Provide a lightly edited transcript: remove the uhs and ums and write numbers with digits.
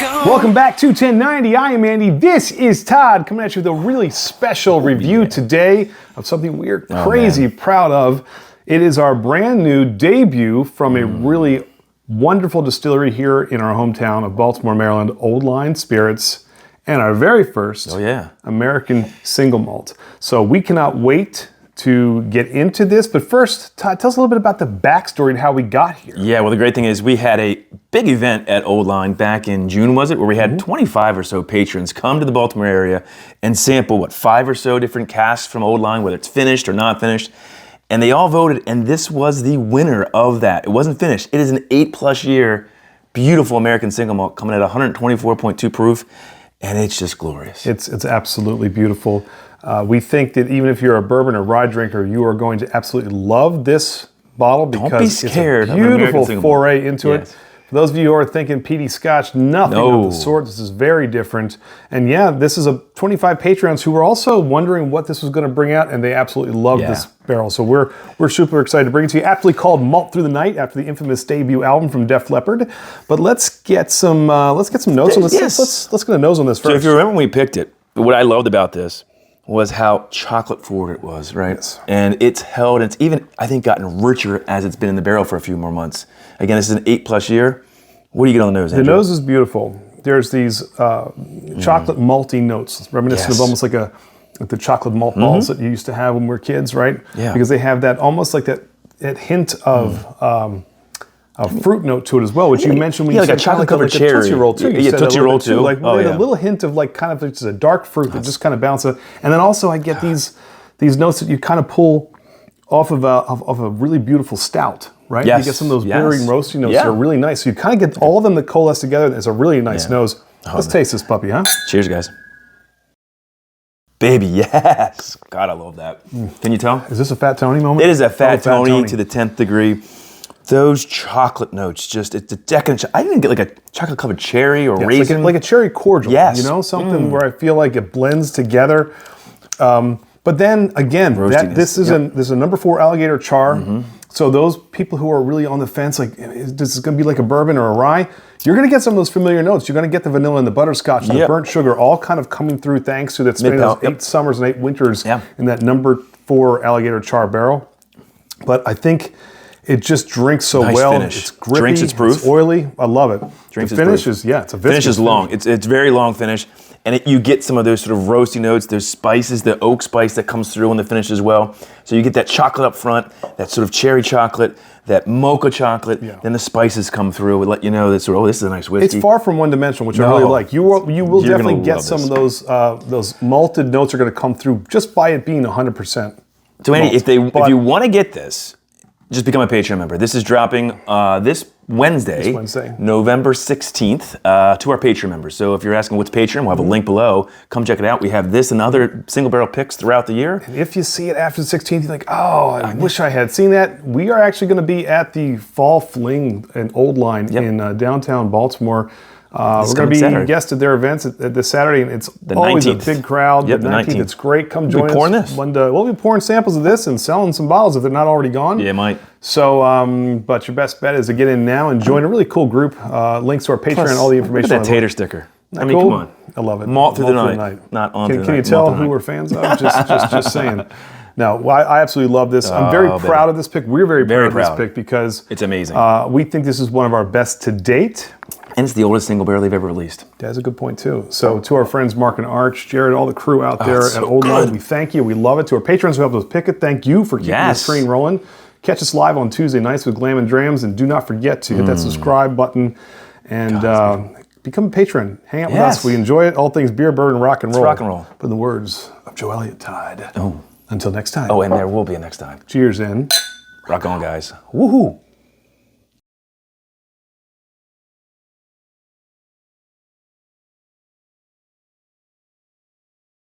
Welcome back to 1090. I am Andy. This is Todd coming at you with a really special review today of something we're crazy proud of. It is our brand new debut from a really wonderful distillery here in our hometown of Baltimore, Maryland, Old Line Spirits, and our very first American Single Malt. So we cannot wait to get into this, but first, Todd, tell us a little bit about the backstory and how we got here. Yeah, well, the great thing is we had a big event at Old Line back in June, was it? Where we had 25 or so patrons come to the Baltimore area and sample, 5 or so different casks from Old Line, whether it's finished or not finished. And they all voted, and this was the winner of that. It wasn't finished. It is an 8+ year, beautiful American Single Malt coming at 124.2 proof, and it's just glorious. It's absolutely beautiful. We think that even if you're a bourbon or rye drinker, you are going to absolutely love this bottle because it's a beautiful foray into it. For those of you who are thinking peaty Scotch, nothing of the sort. This is very different. And yeah, this is a 25 patrons who were also wondering what this was going to bring out, and they absolutely love this barrel. So we're super excited to bring it to you. Aptly called Malt Through the Night after the infamous debut album from Def Leppard. But let's get some notes on this. Let's get a nose on this first. So if you remember when we picked it, what I loved about this was how chocolate forward it was, right? Yes. And it's held, and it's even, I think, gotten richer as it's been in the barrel for a few more months. Again, this is an 8+ year. What do you get on the nose, Andrew? The nose is beautiful. There's these chocolate malty notes, reminiscent of almost like the chocolate malt balls that you used to have when we were kids, right? Yeah. Because they have that almost like that hint of a fruit note to it as well, which you mentioned when you like said a chocolate covered cherry. Tootsie Roll too. Yeah, Tootsie Roll too. Like a little hint of like kind of just a dark fruit that just kind of bounces. And then also I get these notes that you kind of pull off of a really beautiful stout, right? Yes. You get some of those berry and roasty notes that are really nice. So you kind of get all of them that coalesce together. It's a really nice nose. Let's taste this puppy, huh? Cheers, guys. Baby, yes. God, I love that. Can you tell? Is this a Fat Tony moment? It is a Fat Tony to the 10th degree. Those chocolate notes, it's a decadent. I didn't get like a chocolate covered cherry or raisin. Like a cherry cordial. Yes. You know, something where I feel like it blends together. But then again, this is a number 4 alligator char. So those people who are really on the fence, like, is this going to be like a bourbon or a rye? You're going to get some of those familiar notes. You're going to get the vanilla and the butterscotch and the burnt sugar all kind of coming through thanks to that spending those 8 summers and 8 winters in that number 4 alligator char barrel. But I think it just drinks so well. Finish. It's grippy. Drinks its proof. It's oily. I love it. Drinks the finish is it's a viscous finish is long. It's very long finish, and you get some of those sort of roasty notes. There's spices, the oak spice that comes through in the finish as well. So you get that chocolate up front, that sort of cherry chocolate, that mocha chocolate. Then the spices come through and let you know that sort of, this is a nice whiskey. It's far from one-dimensional, which I really like. You will definitely get some of those malted notes are going to come through just by it being 100%. So Andy, if you want to get this, just become a Patreon member. This is dropping this Wednesday, November 16th, to our Patreon members. So if you're asking what's Patreon, we'll have a link below. Come check it out. We have this and other single barrel picks throughout the year. And if you see it after the 16th, you're like, oh, I wish I had seen that. We are actually going to be at the Fall Fling in Old Line in downtown Baltimore. We're going to be guests at their events this Saturday, and it's always 19th. A big crowd. Yep, the 19th, it's great. Come join us. We'll be pouring samples of this and selling some bottles if they're not already gone. Yeah, might. So, but your best bet is to get in now and join a really cool group. Links to our Patreon, all the information. Look at that tater sticker. I mean, cool? come on. I love it. Malt through the night. Not on through the night. Can you tell who we're fans of? Just saying. No, I absolutely love this. I'm very proud of this pick. We're very proud of this pick because it's amazing. We think this is one of our best to date. And it's the oldest single barrel they've ever released. That's a good point, too. So to our friends Mark and Arch, Jared, all the crew out there at Old Line, we thank you. We love it. To our patrons who helped us pick it, thank you for keeping this train rolling. Catch us live on Tuesday nights with Glam and Drams, and do not forget to hit that subscribe button and become a patron. Hang out with us. We enjoy it. All things beer, bourbon, rock and roll. Rock and roll. But in the words of Joe Elliott Tide. Oh. Until next time. Oh, and there will be a next time. Cheers in. Rock on, guys. Woohoo.